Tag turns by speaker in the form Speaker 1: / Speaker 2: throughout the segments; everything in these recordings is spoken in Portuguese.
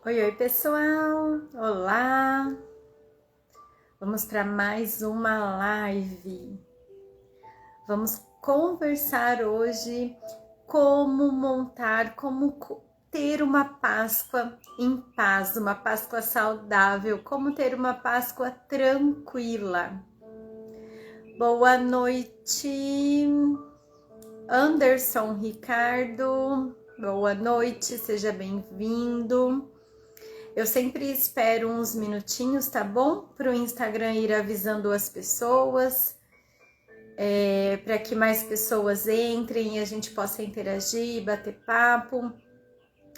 Speaker 1: Oi, oi pessoal! Olá! Vamos para mais uma live. Vamos conversar hoje como ter uma Páscoa em paz, uma Páscoa saudável, como ter uma Páscoa tranquila. Boa noite, Anderson Ricardo. Boa noite, seja bem-vindo. Eu sempre espero uns minutinhos, tá bom? Para o Instagram ir avisando as pessoas, para que mais pessoas entrem e a gente possa interagir, bater papo.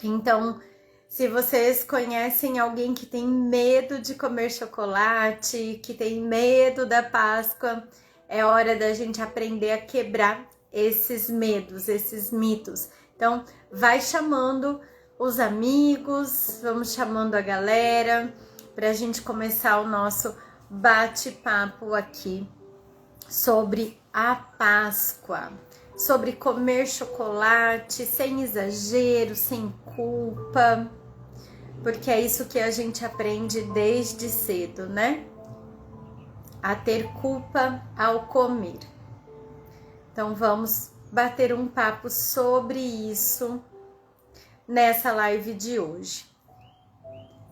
Speaker 1: Então, se vocês conhecem alguém que tem medo de comer chocolate, que tem medo da Páscoa, é hora da gente aprender a quebrar esses medos, esses mitos. Então, vai chamando os amigos, vamos chamando a galera para a gente começar o nosso bate-papo aqui sobre a Páscoa, sobre comer chocolate sem exagero, sem culpa, porque é isso que a gente aprende desde cedo, né? A ter culpa ao comer. Então vamos bater um papo sobre isso nessa live de hoje.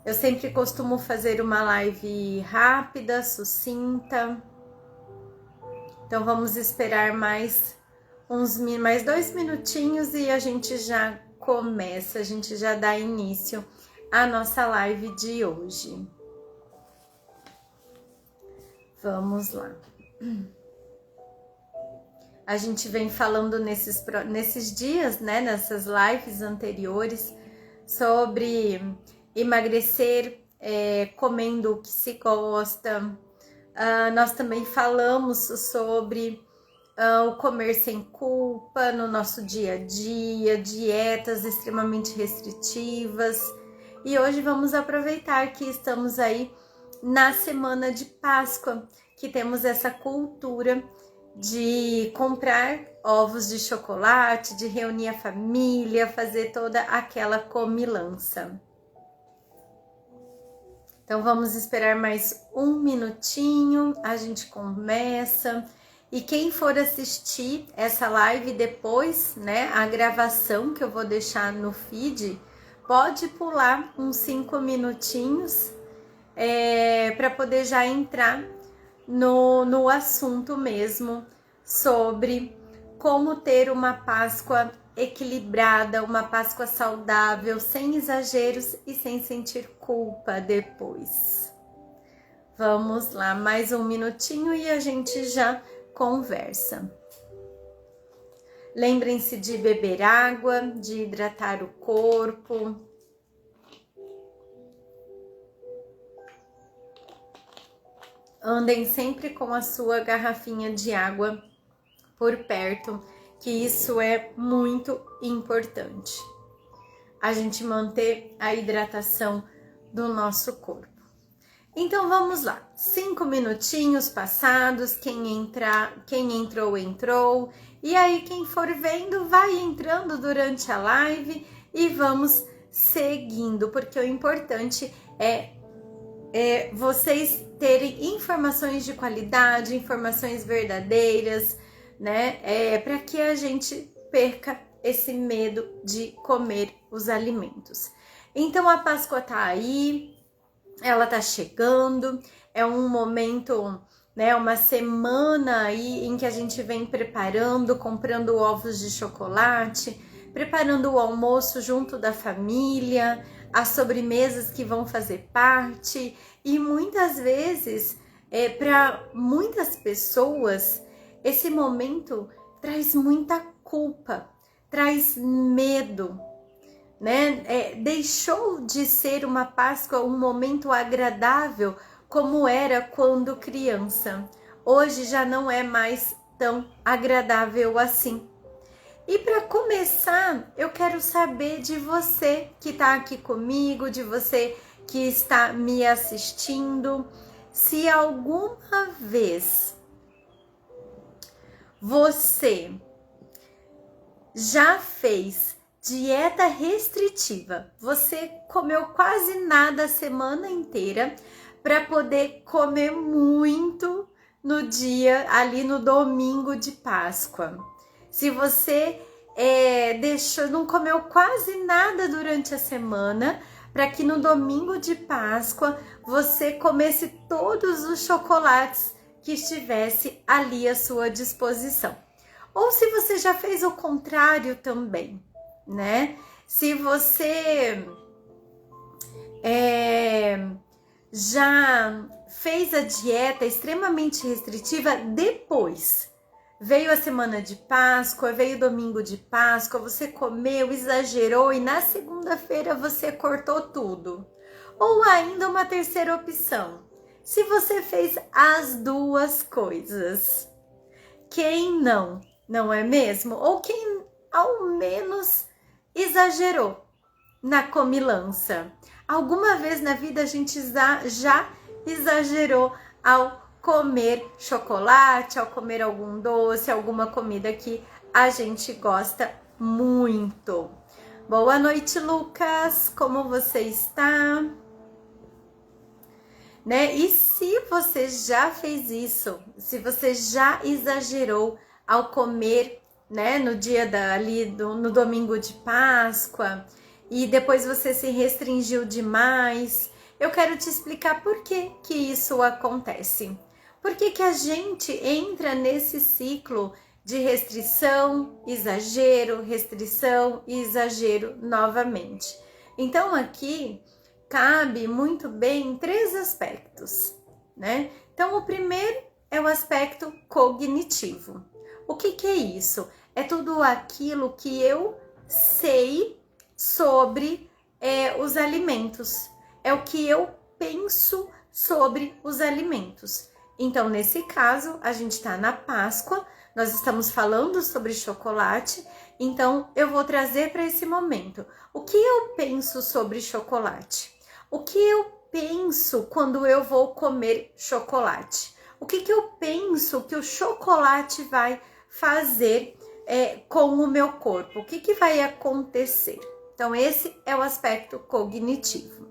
Speaker 1: Eu sempre costumo fazer uma live rápida, sucinta. Então vamos esperar mais 2 minutinhos e a gente já começa, a gente já dá início à nossa live de hoje. Vamos lá. A gente vem falando nesses dias, né, nessas lives anteriores, sobre emagrecer comendo o que se gosta. Nós também falamos sobre o comer sem culpa no nosso dia a dia, dietas extremamente restritivas. E hoje vamos aproveitar que estamos aí na semana de Páscoa, que temos essa cultura de comprar ovos de chocolate, de reunir a família, fazer toda aquela comilança. Então vamos esperar mais um minutinho, a gente começa. E quem for assistir essa live depois, né, a gravação que eu vou deixar no feed, pode pular uns 5 minutinhos para poder já entrar no assunto mesmo sobre como ter uma Páscoa equilibrada, uma Páscoa saudável, sem exageros e sem sentir culpa depois. Vamos lá, mais um minutinho e a gente já conversa. Lembrem-se de beber água, de hidratar o corpo. Andem sempre com a sua garrafinha de água por perto, que isso é muito importante. A gente manter a hidratação do nosso corpo. Então vamos lá, 5 minutinhos passados, quem entrou, entrou. E aí quem for vendo, vai entrando durante a live e vamos seguindo, porque o importante é vocês terem informações de qualidade, informações verdadeiras, né? Para que a gente perca esse medo de comer os alimentos. Então a Páscoa tá aí, ela tá chegando, é um momento, né? Uma semana aí em que a gente vem preparando, comprando ovos de chocolate, preparando o almoço junto da família, as sobremesas que vão fazer parte, e muitas vezes, para muitas pessoas, esse momento traz muita culpa, traz medo, né? Deixou de ser uma Páscoa um momento agradável como era quando criança. Hoje já não é mais tão agradável assim. E para começar, eu quero saber de você que está aqui comigo, de você que está me assistindo, se alguma vez você já fez dieta restritiva. Você comeu quase nada a semana inteira para poder comer muito no dia, ali no domingo de Páscoa. Se você não comeu quase nada durante a semana, para que no domingo de Páscoa você comesse todos os chocolates que estivesse ali à sua disposição. Ou se você já fez o contrário também, né? Se você já fez a dieta extremamente restritiva, depois veio a semana de Páscoa, veio o domingo de Páscoa, você comeu, exagerou e na segunda-feira você cortou tudo. Ou ainda uma terceira opção, se você fez as duas coisas. Quem não é mesmo? Ou quem ao menos exagerou na comilança. Alguma vez na vida a gente já exagerou ao comer chocolate, ao comer algum doce, alguma comida que a gente gosta muito. Boa noite, Lucas, como você está? Né? E se você já fez isso, se você já exagerou ao comer, né, no dia no domingo de Páscoa, e depois você se restringiu demais, eu quero te explicar por que isso acontece. Por que a gente entra nesse ciclo de restrição, exagero e exagero novamente? Então aqui cabe muito bem 3 aspectos, né? Então o primeiro é o aspecto cognitivo. O que é isso? É tudo aquilo que eu sei sobre os alimentos. É o que eu penso sobre os alimentos. Então, nesse caso, a gente está na Páscoa, nós estamos falando sobre chocolate, então eu vou trazer para esse momento. O que eu penso sobre chocolate? O que eu penso quando eu vou comer chocolate? O que eu penso que o chocolate vai fazer com o meu corpo? O que vai acontecer? Então, esse é o aspecto cognitivo.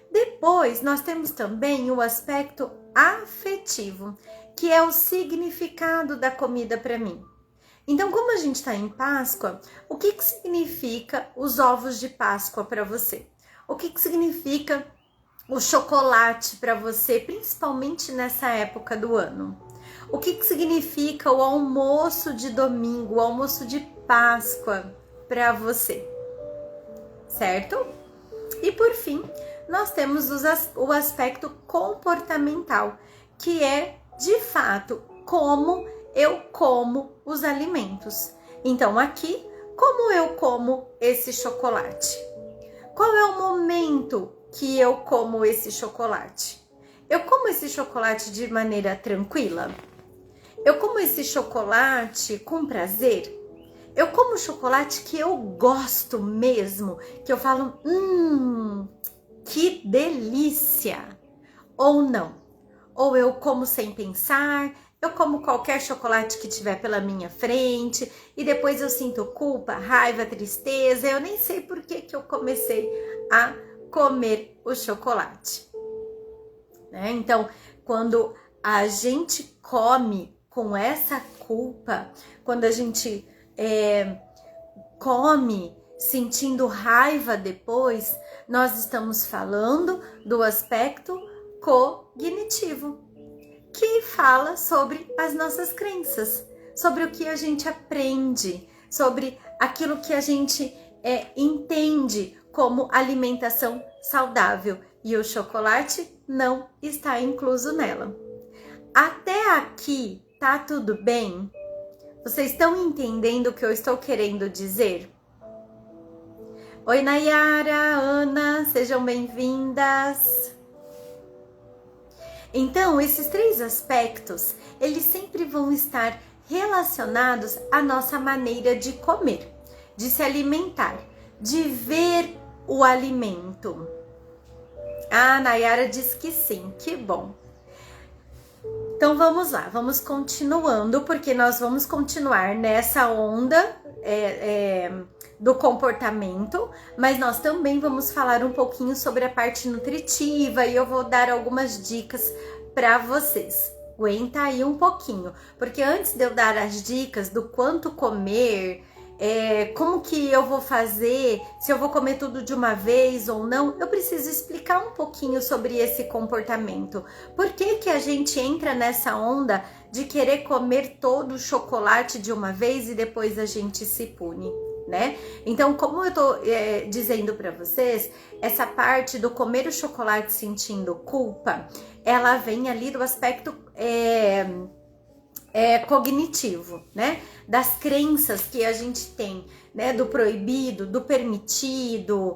Speaker 1: Depois, nós temos também o aspecto afetivo, que é o significado da comida para mim. Então, como a gente está em Páscoa, o que significa os ovos de Páscoa para você? O que significa o chocolate para você, principalmente nessa época do ano? O que significa o almoço de domingo, o almoço de Páscoa para você? Certo? E por fim, nós temos o aspecto comportamental, que é, de fato, como eu como os alimentos. Então, aqui, como eu como esse chocolate? Qual é o momento que eu como esse chocolate? Eu como esse chocolate de maneira tranquila? Eu como esse chocolate com prazer? Eu como chocolate que eu gosto mesmo, que eu falo, que delícia! Ou não? Ou eu como sem pensar, eu como qualquer chocolate que tiver pela minha frente e depois eu sinto culpa, raiva, tristeza, eu nem sei por que eu comecei a comer o chocolate. Né? Então, quando a gente come com essa culpa, quando a gente come sentindo raiva depois, nós estamos falando do aspecto cognitivo, que fala sobre as nossas crenças, sobre o que a gente aprende, sobre aquilo que a gente entende como alimentação saudável, e o chocolate não está incluso nela. Até aqui tá tudo bem? Vocês estão entendendo o que eu estou querendo dizer? Oi, Nayara, Ana, sejam bem-vindas. Então, esses 3 aspectos, eles sempre vão estar relacionados à nossa maneira de comer, de se alimentar, de ver o alimento. A Nayara diz que sim, que bom. Então vamos lá, vamos continuando, porque nós vamos continuar nessa onda do comportamento, mas nós também vamos falar um pouquinho sobre a parte nutritiva e eu vou dar algumas dicas para vocês. Aguenta aí um pouquinho, porque antes de eu dar as dicas do quanto comer, como que eu vou fazer, se eu vou comer tudo de uma vez ou não, eu preciso explicar um pouquinho sobre esse comportamento. Por que que a gente entra nessa onda de querer comer todo o chocolate de uma vez e depois a gente se pune, né? Então, como eu tô dizendo para vocês, essa parte do comer o chocolate sentindo culpa, ela vem ali do aspecto cognitivo, né? Das crenças que a gente tem, né? Do proibido, do permitido,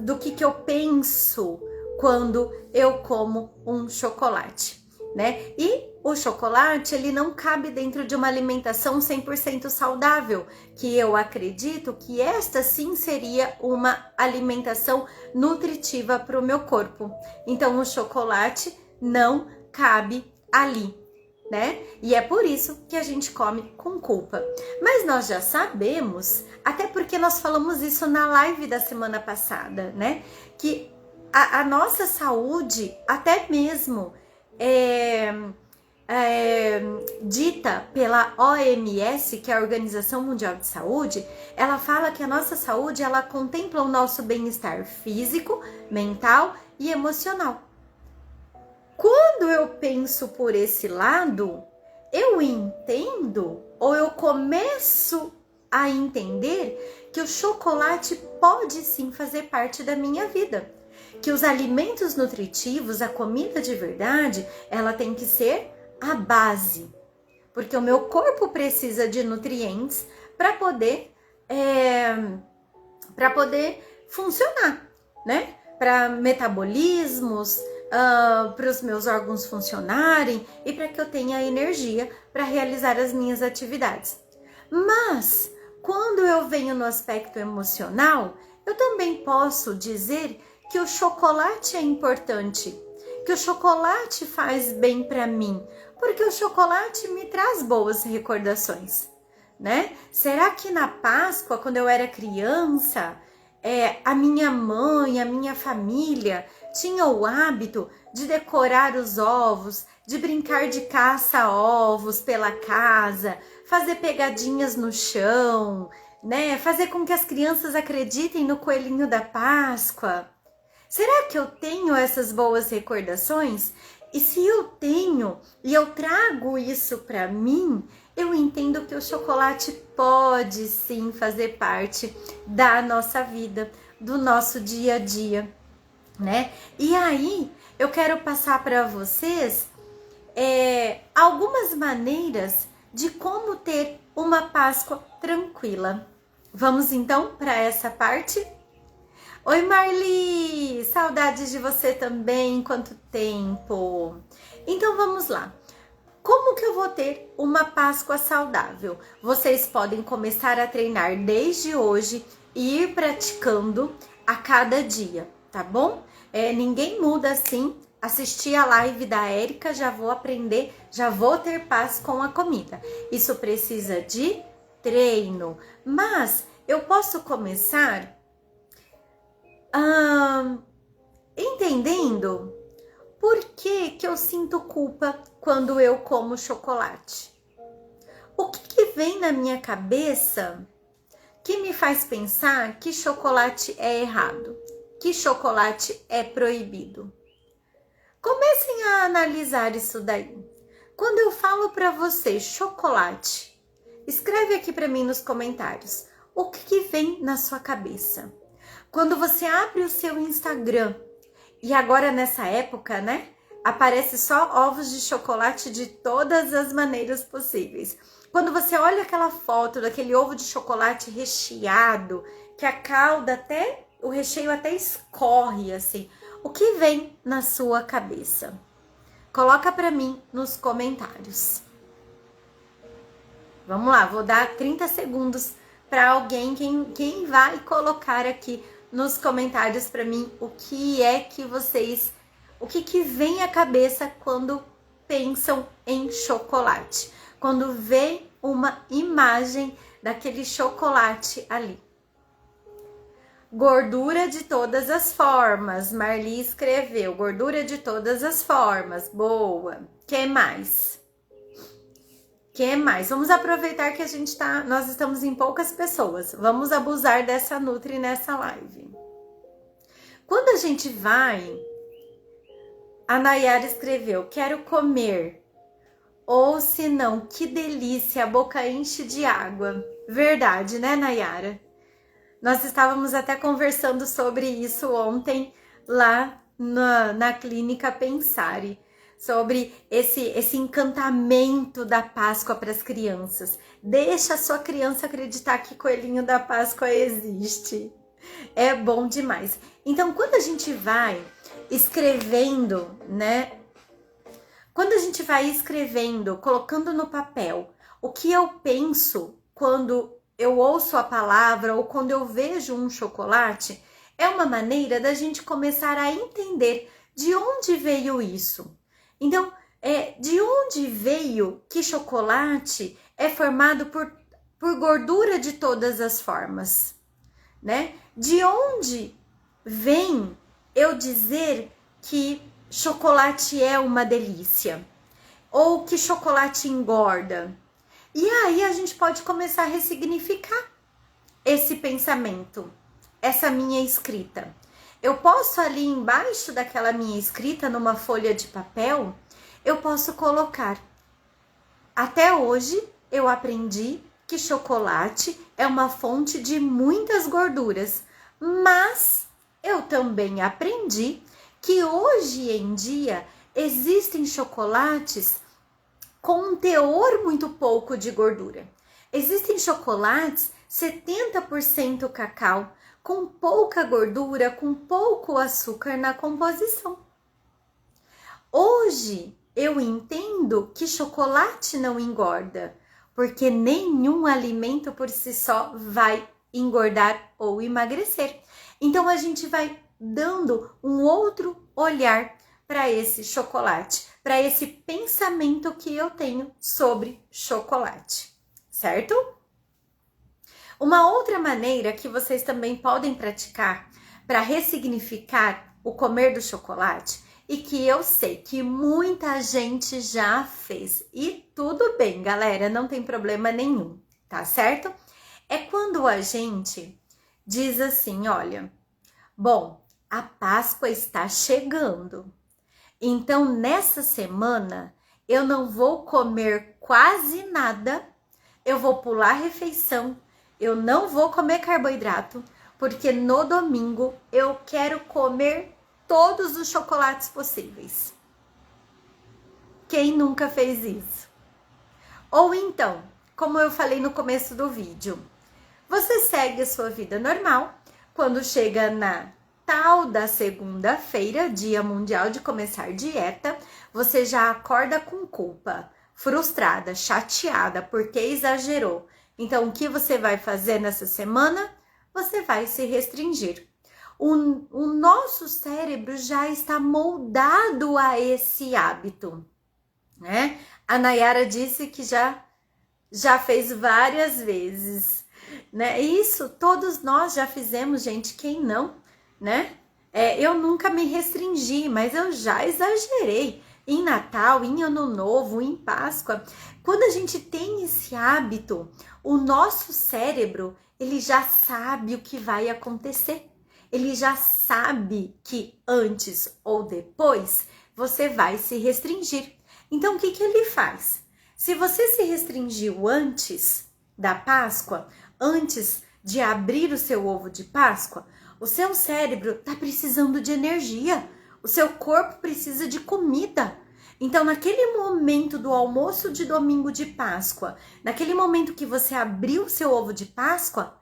Speaker 1: do que eu penso quando eu como um chocolate, né? E o chocolate, ele não cabe dentro de uma alimentação 100% saudável, que eu acredito que esta sim seria uma alimentação nutritiva para o meu corpo. Então, o chocolate não cabe ali, né? E é por isso que a gente come com culpa. Mas nós já sabemos, até porque nós falamos isso na live da semana passada, né? Que a nossa saúde, até mesmo dita pela OMS, que é a Organização Mundial de Saúde, ela fala que a nossa saúde, ela contempla o nosso bem-estar físico, mental e emocional. Quando eu penso por esse lado, eu entendo ou eu começo a entender que o chocolate pode sim fazer parte da minha vida. Que os alimentos nutritivos, a comida de verdade, ela tem que ser a base. Porque o meu corpo precisa de nutrientes para poder funcionar, né? Para metabolismos, para os meus órgãos funcionarem e para que eu tenha energia para realizar as minhas atividades. Mas, quando eu venho no aspecto emocional, eu também posso dizer que o chocolate é importante, que o chocolate faz bem para mim, porque o chocolate me traz boas recordações, né? Será que na Páscoa, quando eu era criança, a minha mãe, a minha família tinha o hábito de decorar os ovos, de brincar de caça-ovos pela casa, fazer pegadinhas no chão, né? Fazer com que as crianças acreditem no coelhinho da Páscoa? Será que eu tenho essas boas recordações? E se eu tenho e eu trago isso para mim, eu entendo que o chocolate pode sim fazer parte da nossa vida, do nosso dia a dia, né? E aí eu quero passar para vocês algumas maneiras de como ter uma Páscoa tranquila. Vamos então para essa parte? Oi Marli, saudades de você também, quanto tempo! Então vamos lá. Como que eu vou ter uma Páscoa saudável? Vocês podem começar a treinar desde hoje e ir praticando a cada dia, tá bom? Ninguém muda assim. Assistir a live da Érica, já vou aprender, já vou ter paz com a comida. Isso precisa de treino, mas eu posso começar entendendo por que eu sinto culpa quando eu como chocolate. O que vem na minha cabeça que me faz pensar que chocolate é errado, que chocolate é proibido? Comecem a analisar isso daí. Quando eu falo para você chocolate, escreve aqui para mim nos comentários o que vem na sua cabeça. Quando você abre o seu Instagram, e agora nessa época, né, aparece só ovos de chocolate de todas as maneiras possíveis. Quando você olha aquela foto daquele ovo de chocolate recheado, que a calda o recheio até escorre assim, o que vem na sua cabeça? Coloca para mim nos comentários. Vamos lá, vou dar 30 segundos para alguém, quem vai colocar aqui nos comentários para mim o que vem à cabeça quando pensam em chocolate. Quando vem uma imagem daquele chocolate ali. Gordura de todas as formas. Marli escreveu, gordura de todas as formas. Boa. Que mais? Que mais? Vamos aproveitar que nós estamos em poucas pessoas. Vamos abusar dessa Nutri nessa live. Quando a gente vai, a Nayara escreveu, quero comer. Ou se não, que delícia, a boca enche de água. Verdade, né, Nayara? Nós estávamos até conversando sobre isso ontem lá na clínica Pensare, sobre esse encantamento da Páscoa para as crianças. Deixa a sua criança acreditar que Coelhinho da Páscoa existe. É bom demais. Então, quando a gente vai escrevendo, né? Quando a gente vai escrevendo, colocando no papel o que eu penso quando eu ouço a palavra ou quando eu vejo um chocolate, é uma maneira da gente começar a entender de onde veio isso. Então, de onde veio que chocolate é formado por gordura de todas as formas, né? De onde vem eu dizer que chocolate é uma delícia ou que chocolate engorda? E aí a gente pode começar a ressignificar esse pensamento, essa minha escrita. Eu posso ali embaixo daquela minha escrita, numa folha de papel, eu posso colocar. Até hoje eu aprendi que chocolate é uma fonte de muitas gorduras, mas eu também aprendi que hoje em dia existem chocolates com um teor muito pouco de gordura. Existem chocolates 70% cacau, com pouca gordura, com pouco açúcar na composição. Hoje eu entendo que chocolate não engorda, porque nenhum alimento por si só vai engordar ou emagrecer. Então a gente vai dando um outro olhar para esse chocolate, para esse pensamento que eu tenho sobre chocolate, certo? Uma outra maneira que vocês também podem praticar para ressignificar o comer do chocolate, e que eu sei que muita gente já fez, e tudo bem, galera, não tem problema nenhum, tá certo? É quando a gente diz assim, olha, bom, a Páscoa está chegando. Então, nessa semana, eu não vou comer quase nada, eu vou pular a refeição, eu não vou comer carboidrato, porque no domingo eu quero comer todos os chocolates possíveis. Quem nunca fez isso? Ou então, como eu falei no começo do vídeo, você segue a sua vida normal, quando chega na tal da segunda-feira, Dia Mundial de Começar Dieta, você já acorda com culpa, frustrada, chateada porque exagerou. Então, o que você vai fazer nessa semana? Você vai se restringir. O nosso cérebro já está moldado a esse hábito, né? A Nayara disse que já fez várias vezes, né? Isso todos nós já fizemos, gente, quem não, né? Eu nunca me restringi, mas eu já exagerei em Natal, em Ano Novo, em Páscoa. Quando a gente tem esse hábito, o nosso cérebro, ele já sabe o que vai acontecer. Ele já sabe que antes ou depois você vai se restringir. Então, o que ele faz? Se você se restringiu antes da Páscoa, antes de abrir o seu ovo de Páscoa, o seu cérebro está precisando de energia, o seu corpo precisa de comida. Então, naquele momento do almoço de domingo de Páscoa, naquele momento que você abriu o seu ovo de Páscoa,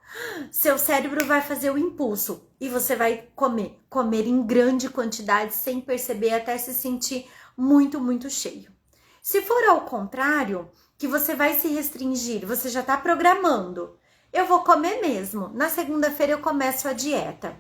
Speaker 1: seu cérebro vai fazer o impulso e você vai comer em grande quantidade sem perceber, até se sentir muito, muito cheio. Se for ao contrário, que você vai se restringir, você já está programando, eu vou comer mesmo, na segunda-feira eu começo a dieta.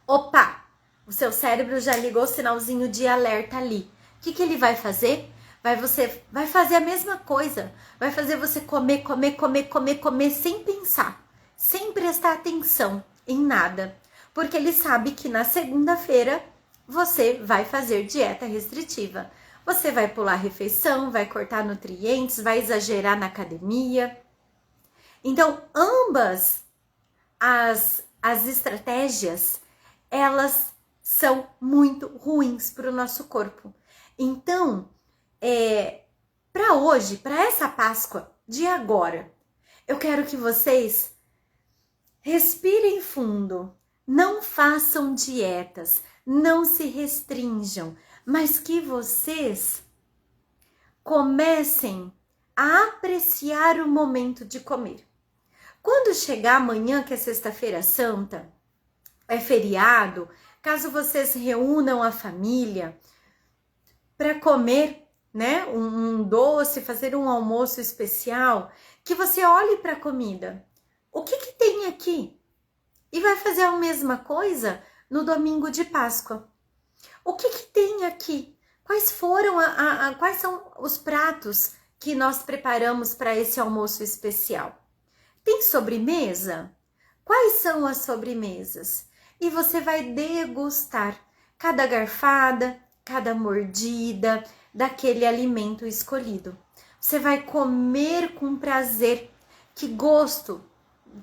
Speaker 1: Opa, o seu cérebro já ligou o sinalzinho de alerta ali. O que ele vai fazer? Você vai fazer a mesma coisa, vai fazer você comer, comer, comer, comer, comer sem pensar, sem prestar atenção em nada, porque ele sabe que na segunda-feira você vai fazer dieta restritiva. Você vai pular refeição, vai cortar nutrientes, vai exagerar na academia. Então, ambas as estratégias, elas são muito ruins para o nosso corpo. Então, para hoje, para essa Páscoa de agora, eu quero que vocês respirem fundo, não façam dietas, não se restringam, mas que vocês comecem a apreciar o momento de comer. Quando chegar amanhã, que é sexta-feira santa, é feriado, caso vocês reúnam a família para comer, né, um doce, fazer um almoço especial, que você olhe para a comida. O que tem aqui? E vai fazer a mesma coisa no domingo de Páscoa. O que tem aqui? Quais foram quais são os pratos que nós preparamos para esse almoço especial? Tem sobremesa? Quais são as sobremesas? E você vai degustar cada garfada, cada mordida daquele alimento escolhido. Você vai comer com prazer. Que gosto,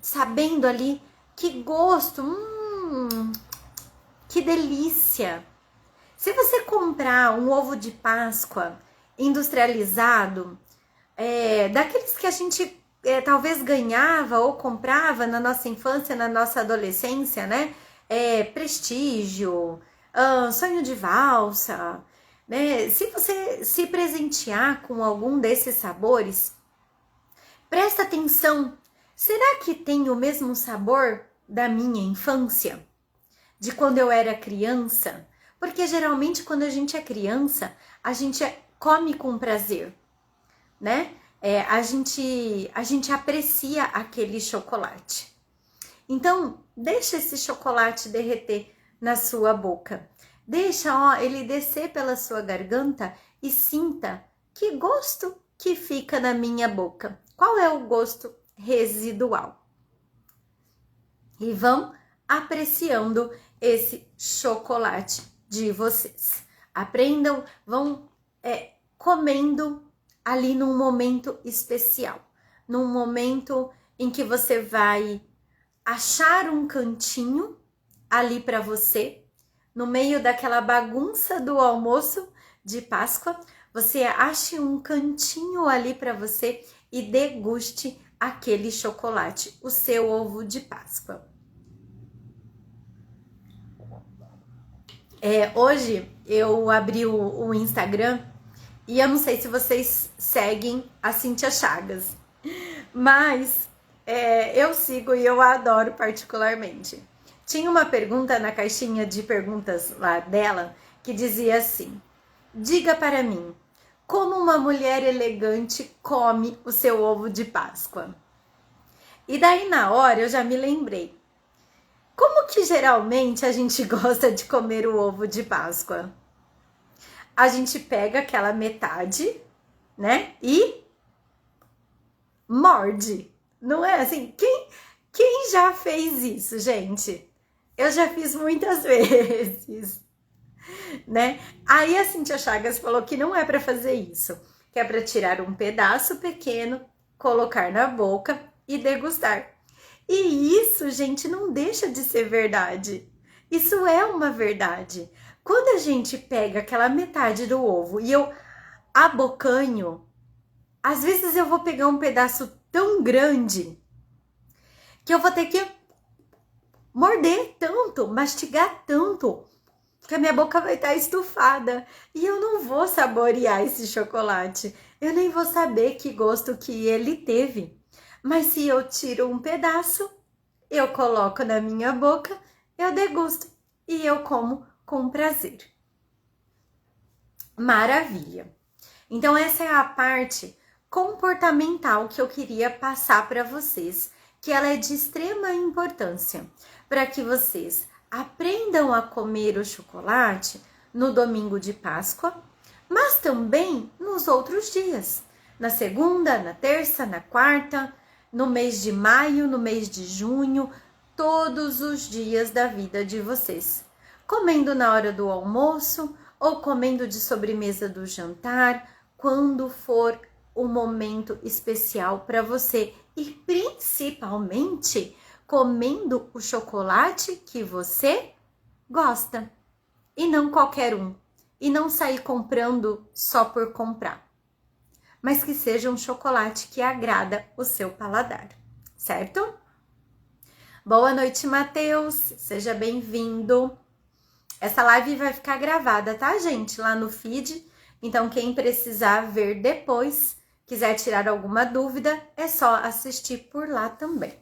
Speaker 1: sabendo ali, que gosto, que delícia. Se você comprar um ovo de Páscoa industrializado, daqueles que a gente talvez ganhava ou comprava na nossa infância, na nossa adolescência, né? Prestígio, sonho de valsa, né? Se você se presentear com algum desses sabores, presta atenção, será que tem o mesmo sabor da minha infância? De quando eu era criança? Porque geralmente quando a gente é criança, a gente come com prazer, né? A gente aprecia aquele chocolate. Então, deixa esse chocolate derreter na sua boca. Deixa ele descer pela sua garganta e sinta que gosto que fica na minha boca. Qual é o gosto residual? E vão apreciando esse chocolate de vocês. Aprendam, vão comendo ali num momento especial, num momento em que você vai achar um cantinho ali para você, no meio daquela bagunça do almoço de Páscoa, você ache um cantinho ali para você e deguste aquele chocolate, o seu ovo de Páscoa. Hoje eu abri o Instagram e eu não sei se vocês seguem a Cíntia Chagas, mas eu sigo e eu adoro particularmente. Tinha uma pergunta na caixinha de perguntas lá dela que dizia assim: diga para mim, como uma mulher elegante come o seu ovo de Páscoa? E daí na hora eu já me lembrei, como que geralmente a gente gosta de comer o ovo de Páscoa? A gente pega aquela metade, né, e morde, não é assim? Quem já fez isso, gente? Eu já fiz muitas vezes, né? Aí a Cíntia Chagas falou que não é para fazer isso, que é para tirar um pedaço pequeno, colocar na boca e degustar. E isso, gente, não deixa de ser verdade. Isso é uma verdade. Quando a gente pega aquela metade do ovo e eu abocanho, às vezes eu vou pegar um pedaço tão grande que eu vou ter que morder tanto, mastigar tanto, que a minha boca vai estar estufada e eu não vou saborear esse chocolate. Eu nem vou saber que gosto que ele teve. Mas se eu tiro um pedaço, eu coloco na minha boca, eu degusto e eu como com prazer. Maravilha! Então essa é a parte comportamental que eu queria passar para vocês, que ela é de extrema importância, para que vocês aprendam a comer o chocolate no domingo de Páscoa, mas também nos outros dias, na segunda, na terça, na quarta, no mês de maio, no mês de junho, todos os dias da vida de vocês. Comendo na hora do almoço ou comendo de sobremesa do jantar, quando for um momento especial para você e principalmente comendo o chocolate que você gosta e não qualquer um, e não sair comprando só por comprar, mas que seja um chocolate que agrada o seu paladar, certo? Boa noite, Matheus, seja bem-vindo. Essa live vai ficar gravada, tá, gente? Lá no feed, então quem precisar ver depois, quiser tirar alguma dúvida, é só assistir por lá também.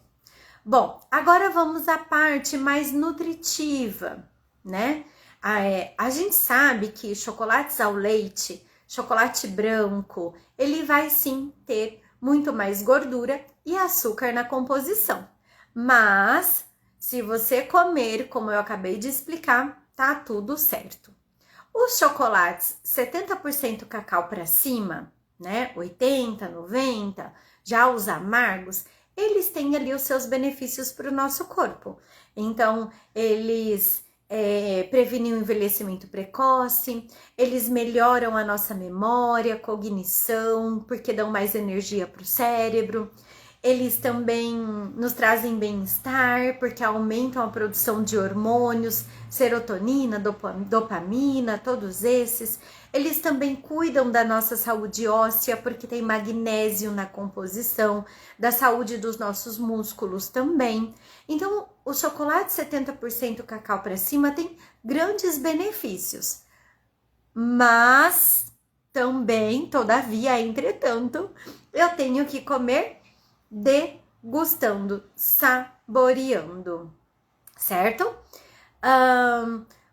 Speaker 1: Bom, agora vamos à parte mais nutritiva, né? A gente sabe que chocolates ao leite, chocolate branco, ele vai sim ter muito mais gordura e açúcar na composição. Mas, se você comer, como eu acabei de explicar, tá tudo certo. Os chocolates 70% cacau para cima, né? 80, 90, já os amargos, eles têm ali os seus benefícios para o nosso corpo. Então, eles previnem o envelhecimento precoce, eles melhoram a nossa memória, cognição, porque dão mais energia para o cérebro. Eles também nos trazem bem-estar, porque aumentam a produção de hormônios, serotonina, dopamina, todos esses. Eles também cuidam da nossa saúde óssea, porque tem magnésio na composição, da saúde dos nossos músculos também. Então, o chocolate 70% cacau para cima tem grandes benefícios. Mas também, todavia, entretanto, eu tenho que comer degustando, saboreando, certo?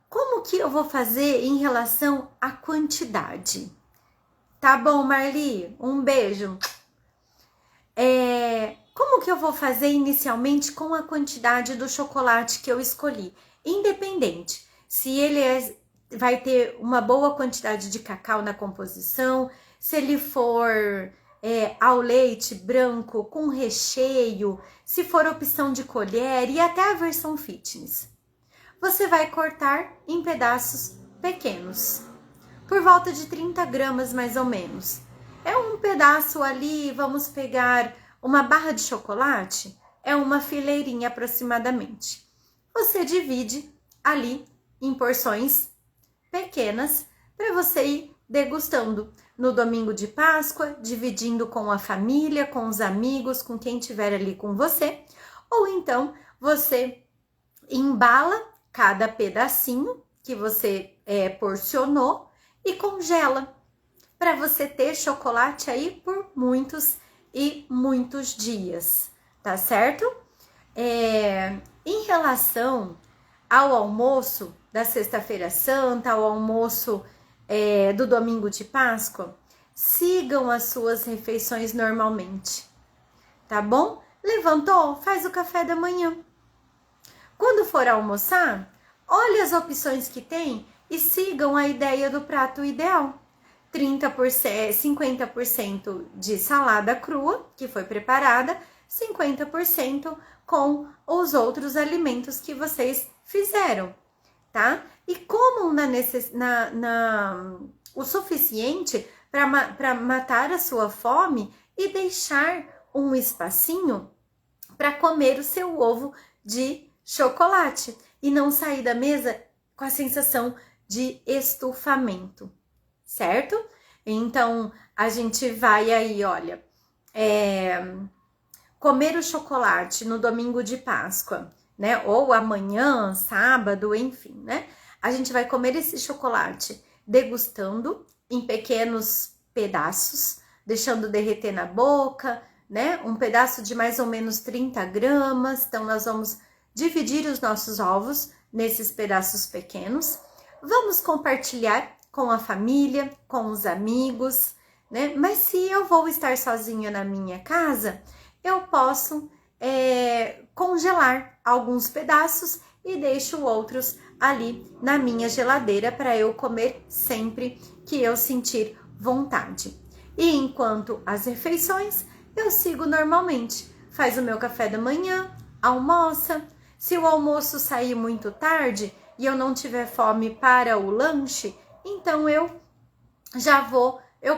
Speaker 1: Como que eu vou fazer em relação à quantidade? Tá bom, Marli? Um beijo. Como que eu vou fazer inicialmente com a quantidade do chocolate que eu escolhi? Independente se ele vai ter uma boa quantidade de cacau na composição, se ele for ao leite branco com recheio, se for opção de colher e até a versão fitness. Você vai cortar em pedaços pequenos, por volta de 30 gramas mais ou menos. É um pedaço ali, vamos pegar uma barra de chocolate, é uma fileirinha aproximadamente. Você divide ali em porções pequenas para você ir degustando. No domingo de Páscoa, dividindo com a família, com os amigos, com quem estiver ali com você. Ou então, você embala cada pedacinho que você porcionou e congela, para você ter chocolate aí por muitos e muitos dias, tá certo? Em relação ao almoço da Sexta-feira Santa, ao almoço do domingo de Páscoa, sigam as suas refeições normalmente, tá bom? Levantou? Faz o café da manhã. Quando for almoçar, olhe as opções que tem e sigam a ideia do prato ideal. 50% de salada crua, que foi preparada, 50% com os outros alimentos que vocês fizeram, tá? E comam o suficiente para matar a sua fome e deixar um espacinho para comer o seu ovo de chocolate e não sair da mesa com a sensação de estufamento, certo? Então, a gente vai aí, olha, comer o chocolate no domingo de Páscoa, né? Ou amanhã, sábado, enfim, né? A gente vai comer esse chocolate degustando em pequenos pedaços, deixando derreter na boca, né? Um pedaço de mais ou menos 30 gramas. Então, nós vamos dividir os nossos ovos nesses pedaços pequenos. Vamos compartilhar com a família, com os amigos, né? Mas se eu vou estar sozinha na minha casa, eu posso congelar alguns pedaços e deixo outros ali na minha geladeira para eu comer sempre que eu sentir vontade. E enquanto as refeições, eu sigo normalmente. Faz o meu café da manhã, almoça. Se o almoço sair muito tarde e eu não tiver fome para o lanche, então eu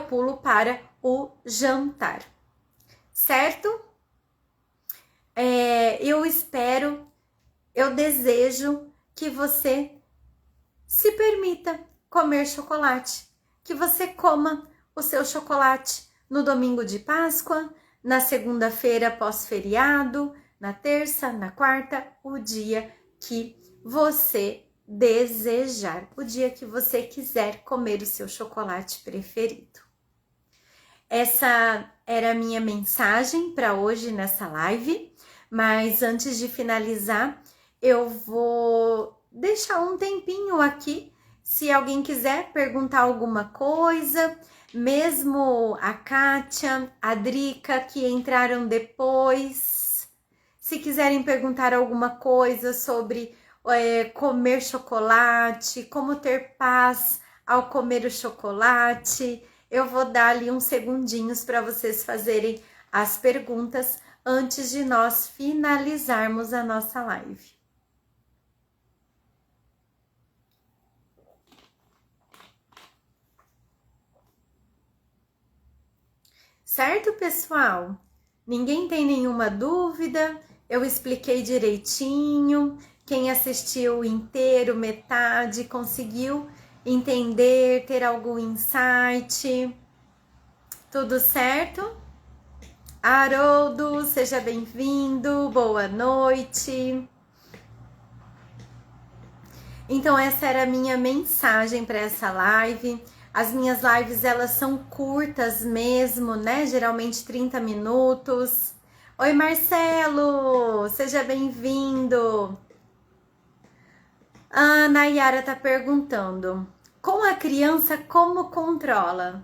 Speaker 1: pulo para o jantar, certo? Eu desejo que você se permita comer chocolate, que você coma o seu chocolate no domingo de Páscoa, na segunda-feira pós-feriado, na terça, na quarta, o dia que você desejar, o dia que você quiser comer o seu chocolate preferido. Essa era a minha mensagem para hoje nessa live, mas antes de finalizar, eu vou deixar um tempinho aqui, se alguém quiser perguntar alguma coisa, mesmo a Kátia, a Drica, que entraram depois, se quiserem perguntar alguma coisa sobre comer chocolate, como ter paz ao comer o chocolate, eu vou dar ali uns segundinhos para vocês fazerem as perguntas antes de nós finalizarmos a nossa live. Certo, pessoal? Ninguém tem nenhuma dúvida? Eu expliquei direitinho. Quem assistiu inteiro, metade, conseguiu entender, ter algum insight? Tudo certo? Haroldo, seja bem-vindo, boa noite. Então essa era a minha mensagem para essa live. As minhas lives, elas são curtas mesmo, né? Geralmente 30 minutos. Oi, Marcelo, seja bem-vindo. A Nayara tá perguntando, com a criança, como controla?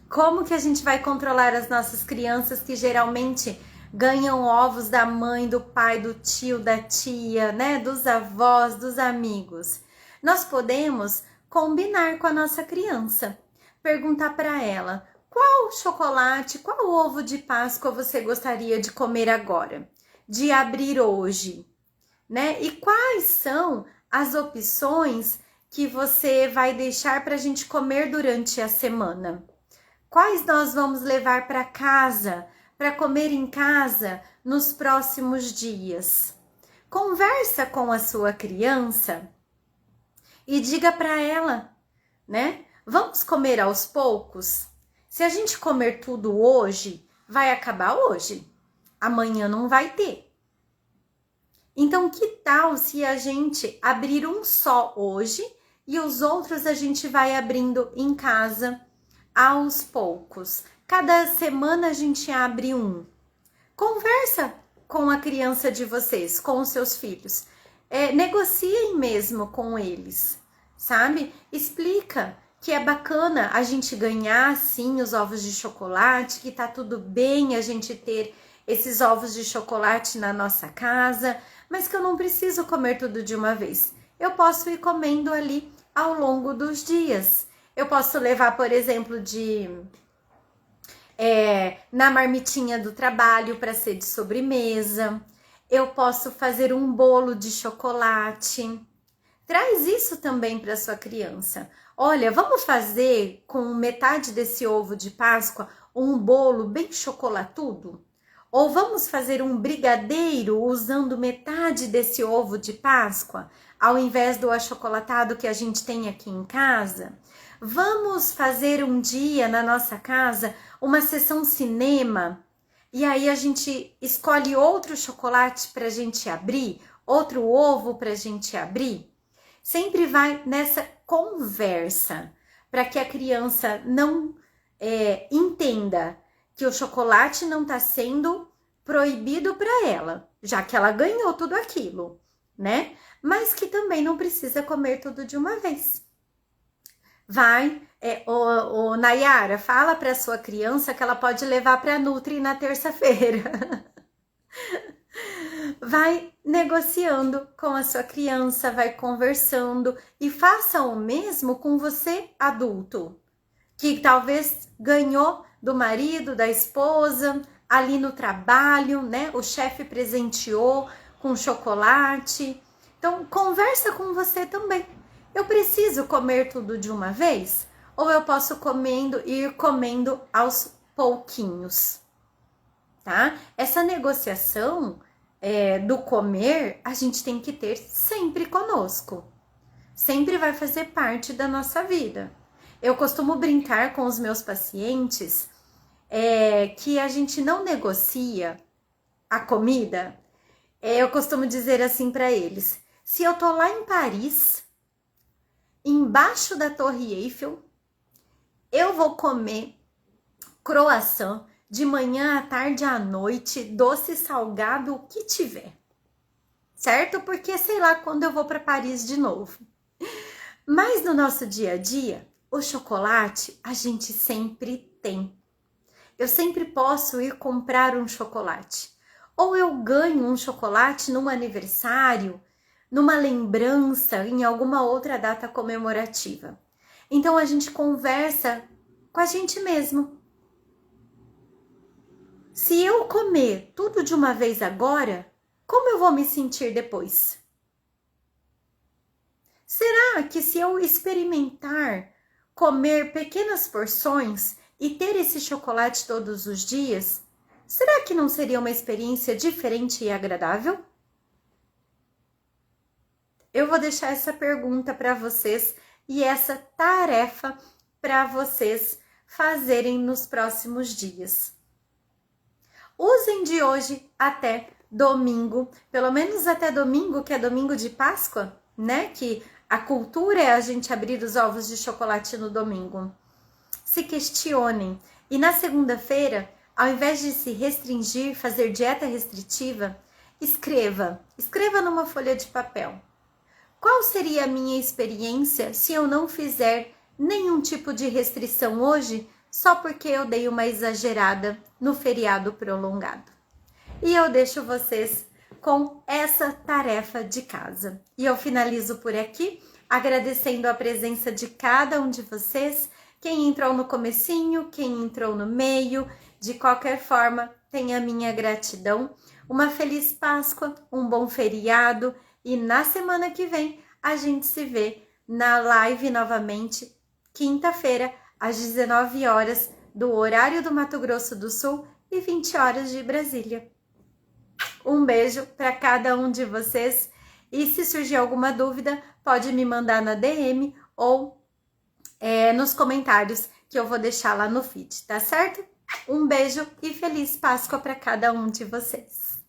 Speaker 1: Como que a gente vai controlar as nossas crianças que geralmente ganham ovos da mãe, do pai, do tio, da tia, né? Dos avós, dos amigos. Nós podemos combinar com a nossa criança, perguntar para ela, qual chocolate, qual ovo de Páscoa você gostaria de comer agora? De abrir hoje, né? E quais são as opções que você vai deixar para a gente comer durante a semana? Quais nós vamos levar para casa, para comer em casa nos próximos dias? Conversa com a sua criança e diga para ela, né? Vamos comer aos poucos? Se a gente comer tudo hoje, vai acabar hoje. Amanhã não vai ter. Então, que tal se a gente abrir um só hoje e os outros a gente vai abrindo em casa aos poucos? Cada semana a gente abre um. Conversa com a criança de vocês, com os seus filhos. Negociem mesmo com eles, sabe? Explica que é bacana a gente ganhar, sim, os ovos de chocolate, que tá tudo bem a gente ter esses ovos de chocolate na nossa casa, mas que eu não preciso comer tudo de uma vez. Eu posso ir comendo ali ao longo dos dias. Eu posso levar, por exemplo, na marmitinha do trabalho para ser de sobremesa. Eu posso fazer um bolo de chocolate. Traz isso também para sua criança. Olha, vamos fazer com metade desse ovo de Páscoa um bolo bem chocolatudo? Ou vamos fazer um brigadeiro usando metade desse ovo de Páscoa, ao invés do achocolatado que a gente tem aqui em casa? Vamos fazer um dia na nossa casa uma sessão cinema, e aí a gente escolhe outro chocolate para a gente abrir, outro ovo para a gente abrir. Sempre vai nessa conversa, para que a criança não entenda que o chocolate não está sendo proibido para ela, já que ela ganhou tudo aquilo, né? Mas que também não precisa comer tudo de uma vez. Vai, Nayara, fala para sua criança que ela pode levar para a Nutri na terça-feira. vai negociando com a sua criança, vai conversando e faça o mesmo com você, adulto, que talvez ganhou do marido, da esposa, ali no trabalho, né? O chefe presenteou com chocolate. Então, conversa com você também. Eu preciso comer tudo de uma vez? Ou eu posso ir comendo aos pouquinhos, tá? Essa negociação do comer, a gente tem que ter sempre conosco. Sempre vai fazer parte da nossa vida. Eu costumo brincar com os meus pacientes que a gente não negocia a comida. Eu costumo dizer assim para eles: se eu tô lá em Paris, embaixo da Torre Eiffel, eu vou comer croissant de manhã, à tarde, à noite, doce, salgado, o que tiver. Certo? Porque sei lá quando eu vou para Paris de novo. Mas no nosso dia a dia, o chocolate a gente sempre tem. Eu sempre posso ir comprar um chocolate. Ou eu ganho um chocolate num aniversário, numa lembrança, em alguma outra data comemorativa. Então a gente conversa com a gente mesmo. Se eu comer tudo de uma vez agora, como eu vou me sentir depois? Será que se eu experimentar comer pequenas porções e ter esse chocolate todos os dias, será que não seria uma experiência diferente e agradável? Eu vou deixar essa pergunta para vocês e essa tarefa para vocês fazerem nos próximos dias. Usem de hoje até domingo, pelo menos até domingo, que é domingo de Páscoa, né? Que a cultura é a gente abrir os ovos de chocolate no domingo. Se questionem. E na segunda-feira, ao invés de se restringir, fazer dieta restritiva, escreva numa folha de papel. Qual seria a minha experiência se eu não fizer nenhum tipo de restrição hoje, só porque eu dei uma exagerada no feriado prolongado? E eu deixo vocês com essa tarefa de casa. E eu finalizo por aqui, agradecendo a presença de cada um de vocês, quem entrou no comecinho, quem entrou no meio, de qualquer forma, tenha a minha gratidão. Uma feliz Páscoa, um bom feriado e na semana que vem a gente se vê na live novamente, quinta-feira, às 19 horas, do horário do Mato Grosso do Sul e 20 horas de Brasília. Um beijo para cada um de vocês e se surgir alguma dúvida, pode me mandar na DM ou nos comentários que eu vou deixar lá no feed, tá certo? Um beijo e feliz Páscoa para cada um de vocês.